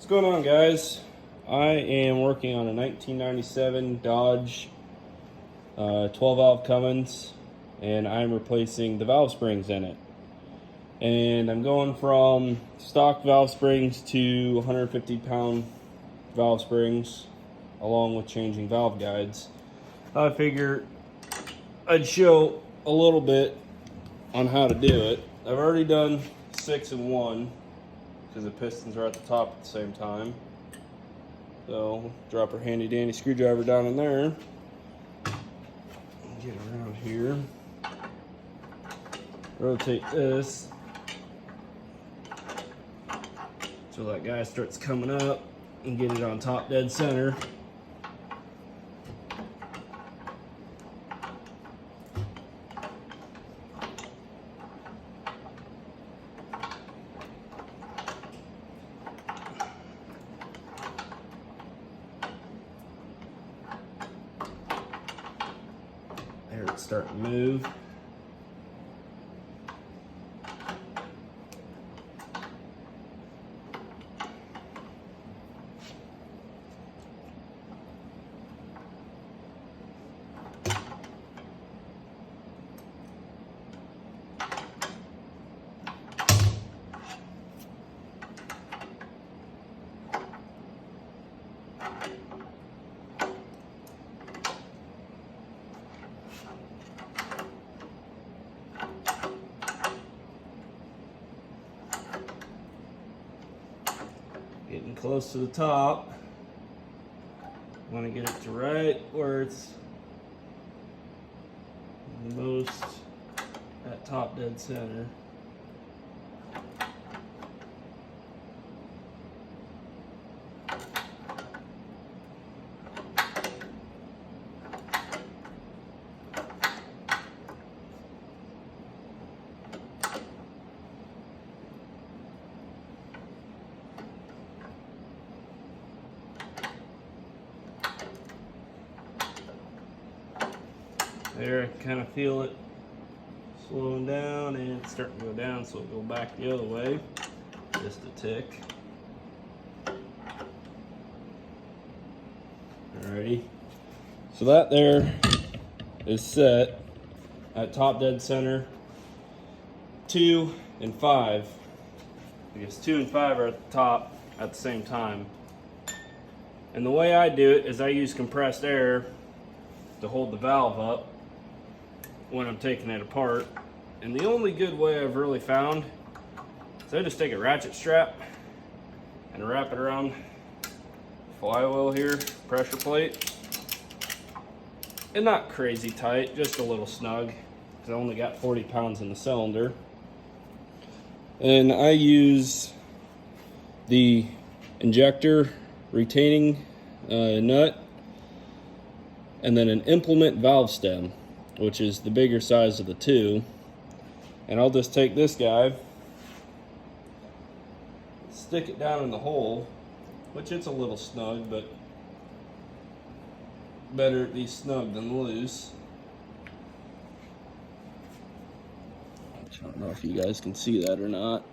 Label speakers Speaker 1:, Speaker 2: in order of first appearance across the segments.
Speaker 1: What's going on, guys? I am working on a 1997 Dodge 12-valve Cummins, and I'm replacing the valve springs in it. And I'm going from stock valve springs to 150-pound valve springs, along with changing valve guides. I figure I'd show a little bit on how to do it. I've already done 6 and 1 because the pistons are at the top at the same time. So drop our handy dandy screwdriver down in there. Get around here. Rotate this so that guy starts coming up and get it on top dead center. There, it's starting to move. Getting close to the top. Want to get it to right where it's most at top dead center. There, I kind of feel it slowing down, and it's starting to go down, so it'll go back the other way, just a tick. Alrighty, so that there is set at top dead center. 2 and 5, because 2 and 5 are at the top at the same time. And the way I do it is I use compressed air to hold the valve up when I'm taking it apart. And the only good way I've really found is I just take a ratchet strap and wrap it around the flywheel here, pressure plate. And not crazy tight, just a little snug, because I only got 40 pounds in the cylinder. And I use the injector retaining nut, and then an implement valve stem, which is the bigger size of the two. And I'll just take this guy, stick it down in the hole, which it's a little snug, but better it be snug than loose. I don't know if you guys can see that or not.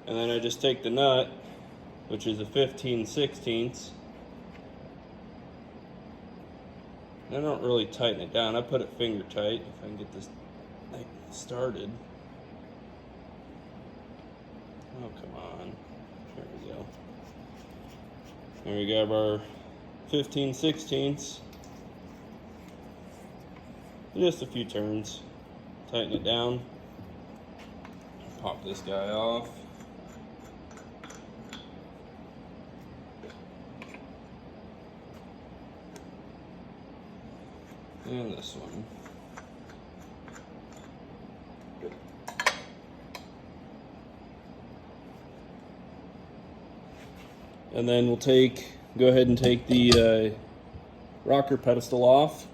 Speaker 1: And then I just take the nut, which is a 15/16. I don't really tighten it down. I put it finger tight if I can get this thing started. Oh, come on. There we go. There we go, our 15/16. Just a few turns. Tighten it down. Pop this guy off. And this one. And then we'll go ahead and take the rocker pedestal off.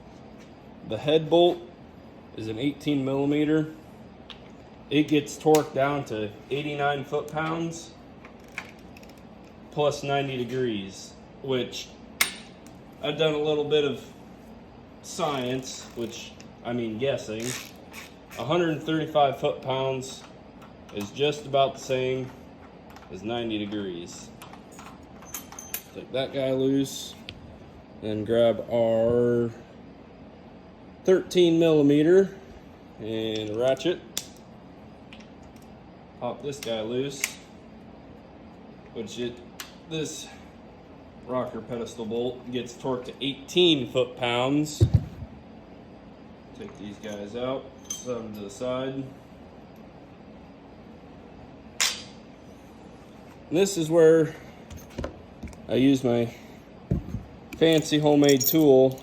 Speaker 1: The head bolt is an 18 millimeter. It gets torqued down to 89 foot-pounds plus 90 degrees, which I've done a little bit of science, which I mean guessing. 135 foot-pounds is just about the same as 90 degrees. Take that guy loose. Then grab our 13 millimeter and a ratchet. Pop this guy loose, this rocker pedestal bolt gets torqued to 18 foot-pounds. Take these guys out, set them to the side. And this is where I use my fancy homemade tool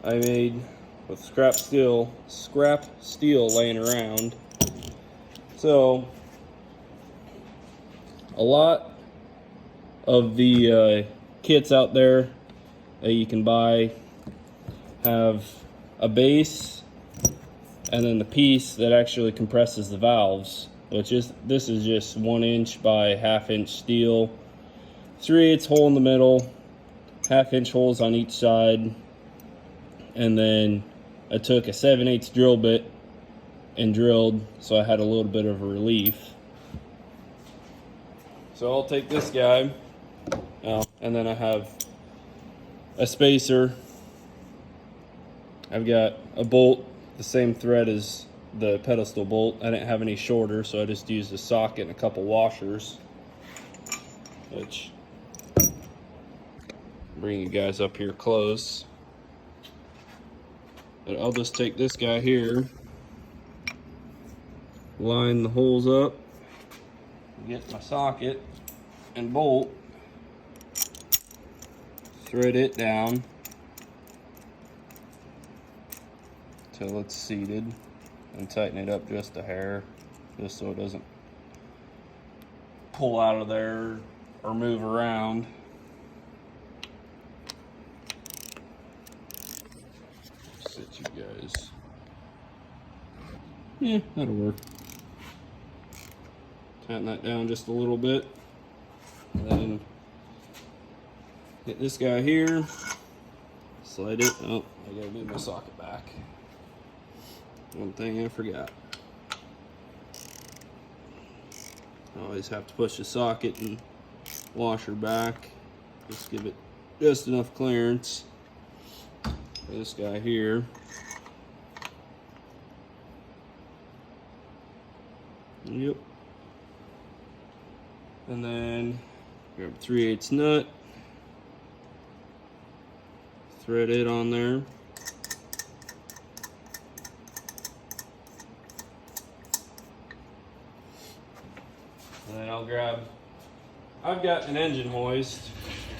Speaker 1: I made with scrap steel laying around. So a lot of the kits out there that you can buy have a base and then the piece that actually compresses the valves, this is just 1 inch by 1/2 inch steel, 3/8 hole in the middle, 1/2 inch holes on each side, and then I took a 7/8 drill bit and drilled, so I had a little bit of a relief. So I'll take this guy, and then I have a spacer. I've got a bolt, the same thread as the pedestal bolt. I didn't have any shorter, so I just used a socket and a couple washers, which bring you guys up here close. But I'll just take this guy here, line the holes up, get my socket and bolt, thread it down till it's seated, and tighten it up just a hair, just so it doesn't pull out of there or move around. Sit you guys. Yeah, that'll work. Tighten that down just a little bit. And then get this guy here. Slide it. Oh, I gotta move my socket back. One thing I forgot. I always have to push the socket and washer back. Just give it just enough clearance. For this guy here. Yep. And then grab a 3/8 nut, thread it on there. And then I've got an engine hoist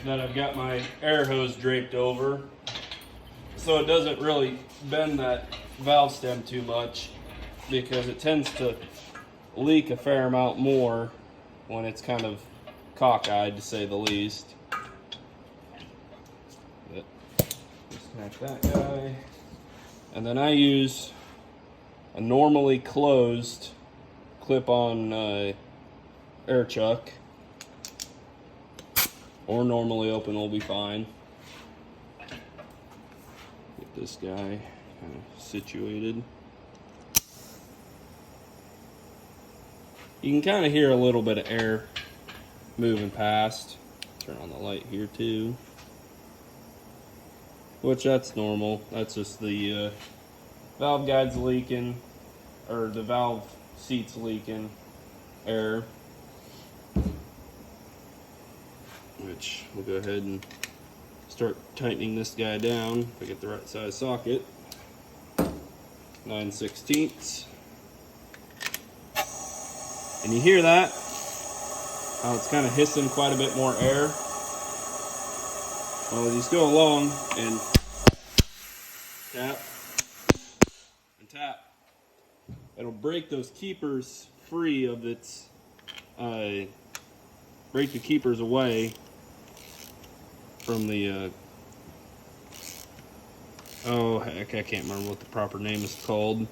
Speaker 1: that I've got my air hose draped over, so it doesn't really bend that valve stem too much, because it tends to leak a fair amount more when it's kind of cockeyed, to say the least. But disconnect that guy. And then I use a normally closed clip-on air chuck, or normally open will be fine. Get this guy kind of situated. You can kind of hear a little bit of air moving past. Turn on the light here too, which that's normal. That's just the valve guides leaking, or the valve seats leaking air, which we'll go ahead and start tightening this guy down. If I get the right size socket. 9/16. And you hear that? How it's kind of hissing quite a bit more air. Well, you just go along and tap and tap. It'll break those keepers free of its, break the keepers away from the, oh heck, I can't remember what the proper name is called.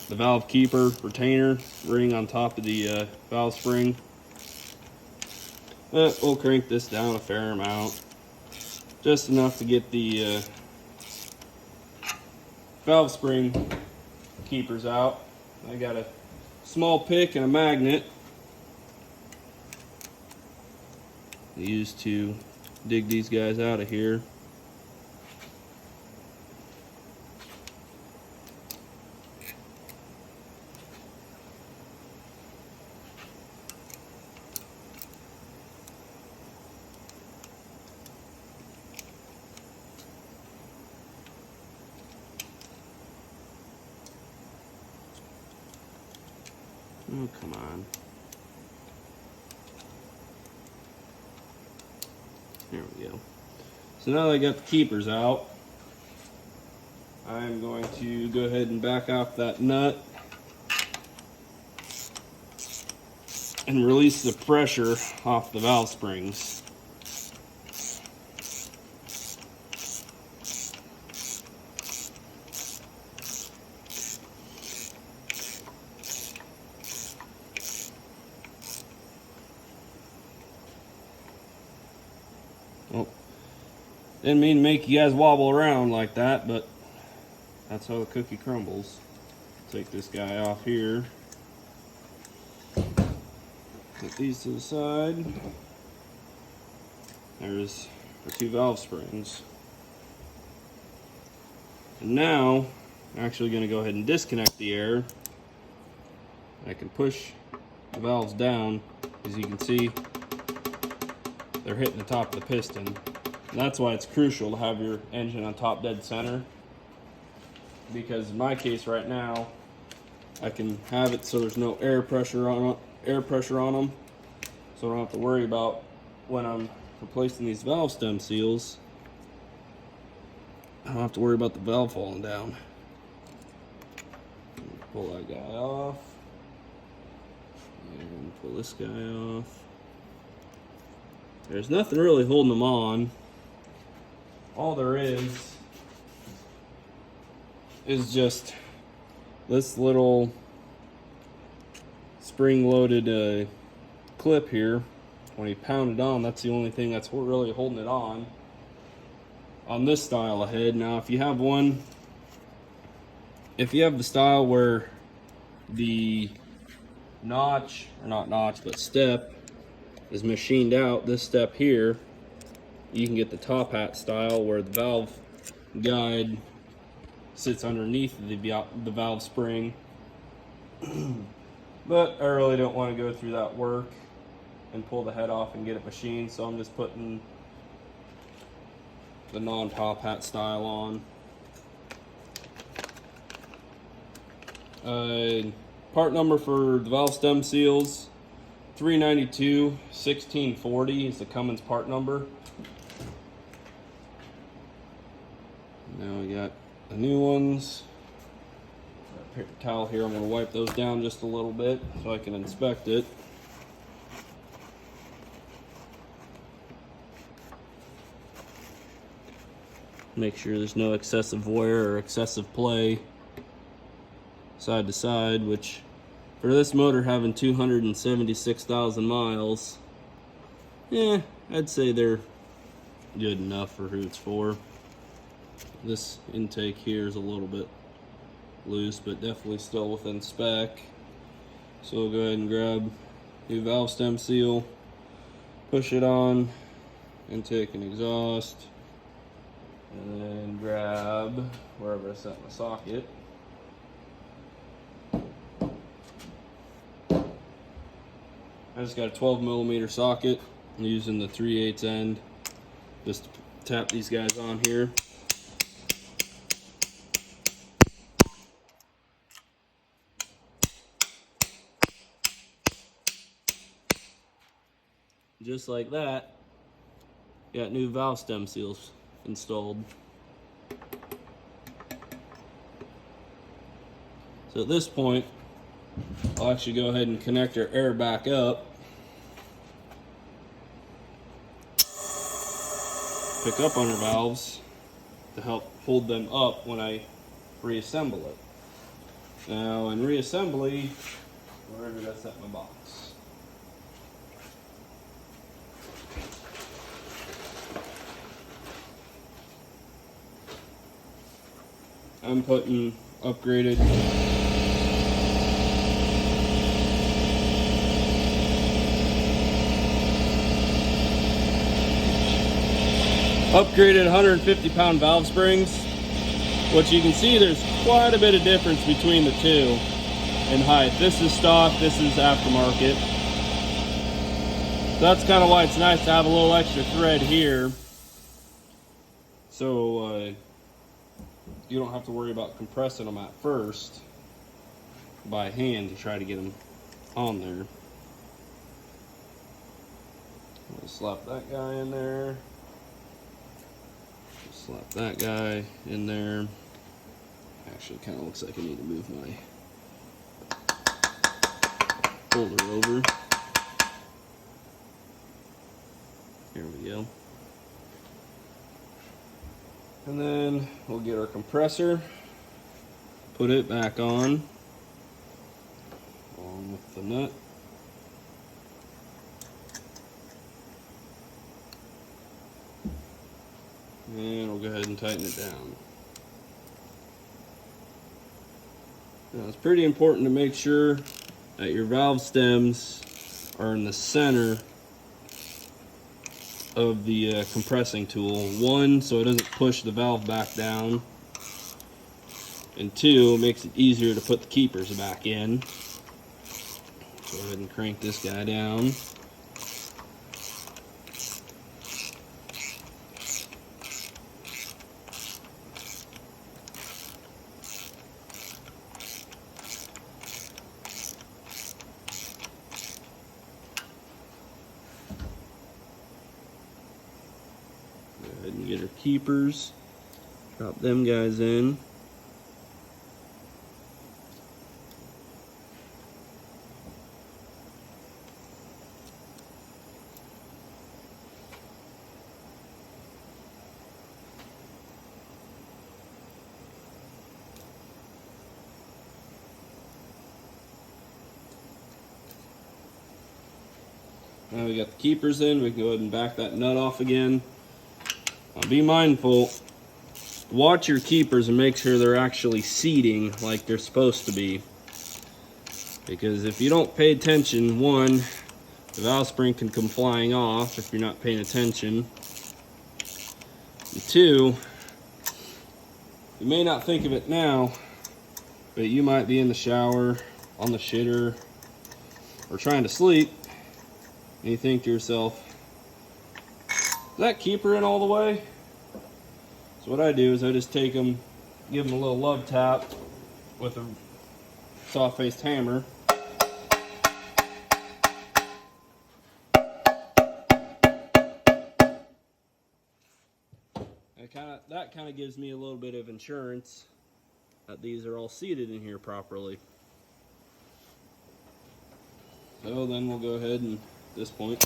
Speaker 1: The valve keeper retainer ring on top of the valve spring. But we'll crank this down a fair amount, just enough to get the valve spring keepers out. I got a small pick and a magnet. used to dig these guys out of here. Oh, come on. There we go. So now that I got the keepers out, I'm going to go ahead and back off that nut and release the pressure off the valve springs. Well, didn't mean to make you guys wobble around like that, but that's how the cookie crumbles. Take this guy off here. Put these to the side. There's our 2 valve springs. And now, I'm actually going to go ahead and disconnect the air. I can push the valves down. As you can see, they're hitting the top of the piston. And that's why it's crucial to have your engine on top dead center. Because in my case right now, I can have it so there's no air pressure on them, so I don't have to worry about when I'm replacing these valve stem seals. I don't have to worry about the valve falling down. Pull that guy off, and pull this guy off. There's nothing really holding them on. All there is just this little spring-loaded clip here. When you pound it on, that's the only thing that's really holding it on this style of head. Now, if you have the style where the notch, or not notch, but step is machined out, this step here, you can get the top hat style where the valve guide sits underneath the valve spring. But I really don't want to go through that work and pull the head off and get it machined, so I'm just putting the non-top hat style on. Part number for the valve stem seals, 392 1640 is the Cummins part number. Now we got the new ones. Paper towel here, I'm going to wipe those down just a little bit so I can inspect it. Make sure there's no excessive wear or excessive play side to side, which for this motor having 276,000 miles, yeah, I'd say they're good enough for who it's for. This intake here is a little bit loose, but definitely still within spec. So we'll go ahead and grab new valve stem seal, push it on, intake and exhaust, and then grab wherever I set my socket. I just got a 12mm socket. I'm using the 3/8 end just to tap these guys on here. Just like that, got new valve stem seals installed. So at this point, I'll actually go ahead and connect our air back up. Pick up on our valves to help hold them up when I reassemble it. Now in reassembly, where did I set my box? I'm putting upgraded Upgraded 150-pound valve springs, which you can see there's quite a bit of difference between the two in height. This is stock, this is aftermarket. So that's kind of why it's nice to have a little extra thread here, so you don't have to worry about compressing them at first by hand to try to get them on there. I'll slap that guy in there. Slap that guy in there. Actually, kind of looks like I need to move my holder over. Here we go. And then we'll get our compressor, put it back on, along with the nut. And we'll go ahead and tighten it down. Now it's pretty important to make sure that your valve stems are in the center of the compressing tool. One, so it doesn't push the valve back down. And two, it makes it easier to put the keepers back in. Go ahead and crank this guy down. Go ahead and get our keepers, drop them guys in. Now we got the keepers in, we can go ahead and back that nut off again. Now be mindful, watch your keepers and make sure they're actually seating like they're supposed to be. Because if you don't pay attention, one, the valve spring can come flying off if you're not paying attention. And two, you may not think of it now, but you might be in the shower, on the shitter, or trying to sleep, and you think to yourself, is that keeper in all the way? So what I do is I just take them, give them a little love tap with a soft-faced hammer. That kind of gives me a little bit of insurance that these are all seated in here properly. So then we'll go ahead and, at this point,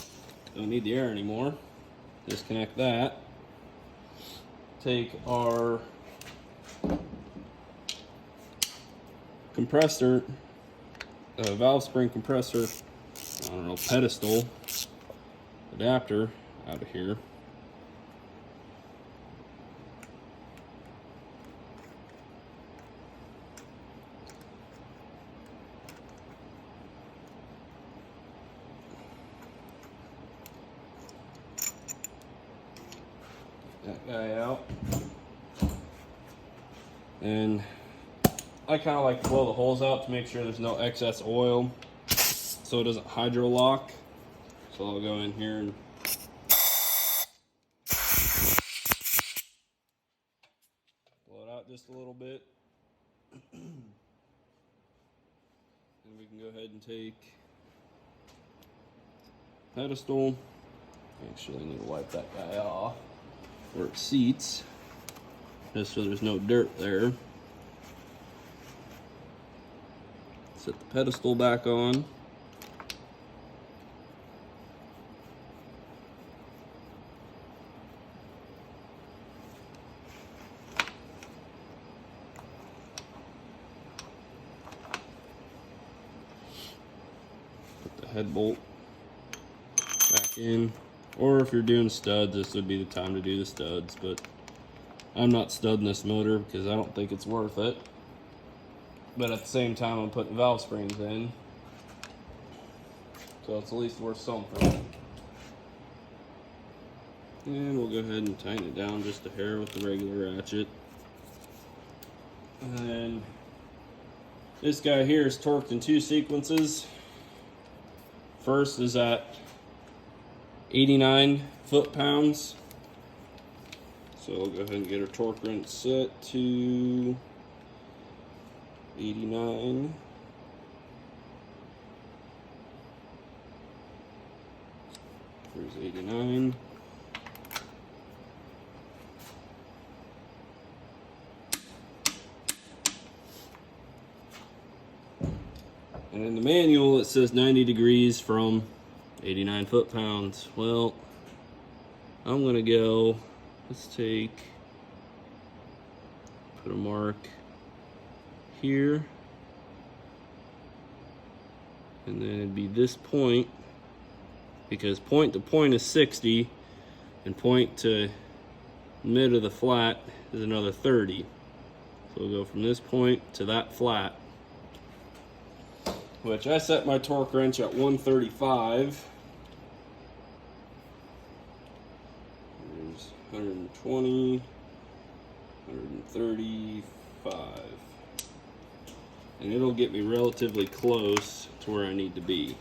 Speaker 1: don't need the air anymore. Disconnect that. Take our compressor, valve spring compressor, I don't know, pedestal adapter out of here. That guy out. And I kind of like to blow the holes out to make sure there's no excess oil so it doesn't hydro lock. So I'll go in here and blow it out just a little bit. And we can go ahead and take pedestal. Actually, I need to wipe that guy off where it seats, just so there's no dirt there. Set the pedestal back on. Put the head bolt back in. Or if you're doing studs, this would be the time to do the studs, but I'm not studding this motor because I don't think it's worth it. But at the same time, I'm putting valve springs in, so it's at least worth something. And we'll go ahead and tighten it down just a hair with the regular ratchet. And then this guy here is torqued in 2 sequences. First is at 89 foot-pounds. So we'll go ahead and get our torque wrench set to 89. Here's 89. And in the manual it says 90 degrees from 89 foot-pounds. Well, I'm gonna go, let's put a mark here, and then it'd be this point, because point to point is 60, and point to mid of the flat is another 30. So we'll go from this point to that flat, which I set my torque wrench at 135. There's 120, 135. And it'll get me relatively close to where I need to be.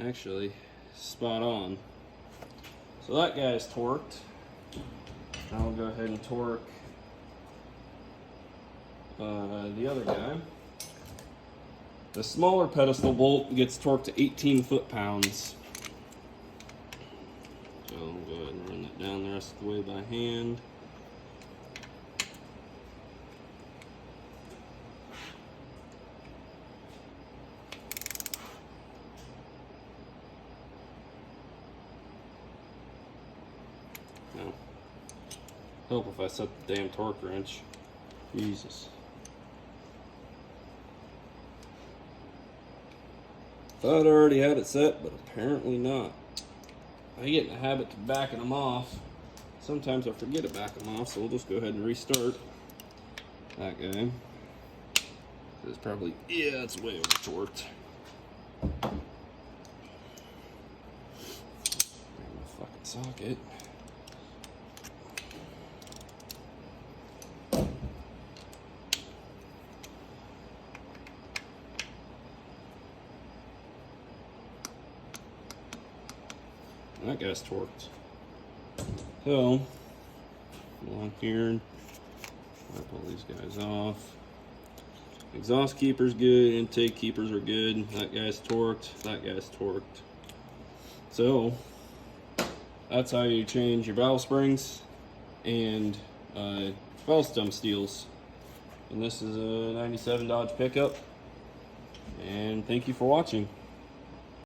Speaker 1: Actually, spot on. So that guy's torqued. Now we'll go ahead and torque the other guy. The smaller pedestal bolt gets torqued to 18 foot-pounds. So we'll go ahead and run that down the rest of the way by hand. Now, help if I set the damn torque wrench. Jesus. Thought I already had it set, but apparently not. I get in the habit of backing them off. Sometimes I forget to back them off, so we'll just go ahead and restart that guy. It's probably, yeah, it's way over torqued. Bring the fucking socket. That guy's torqued. So, go on here, wipe all these guys off. Exhaust keeper's good, intake keepers are good. That guy's torqued, that guy's torqued. So, that's how you change your valve springs and valve stem steels. And this is a 97 Dodge pickup. And thank you for watching.